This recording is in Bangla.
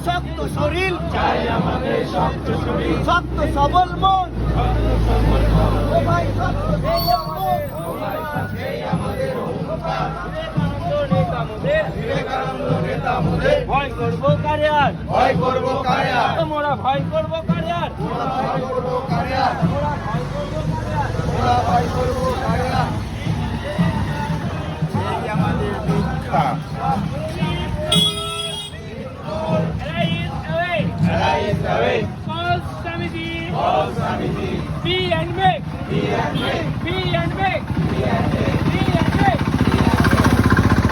শক্ত শরীর, চাই আমাদের শক্ত শরীর, শক্ত সবল মন। ও ভাই শক্ত সবল মন, এই আমাদের অহংকার। বিবেকানন্দ নেতা মোদের, ভয় করবো কারে আর, ভয় করবো কারে আর, তোমরা ভয় করবো কারে আর, মোরা ভয় করবো কারে আর, তোমরা ভয় করবো কারে আর। মোরা ভয় করবো কারে আর। এই আমাদের দীক্ষা। Arise away, All Samiti, all Samiti, be and make, be and make, be and make. be and make.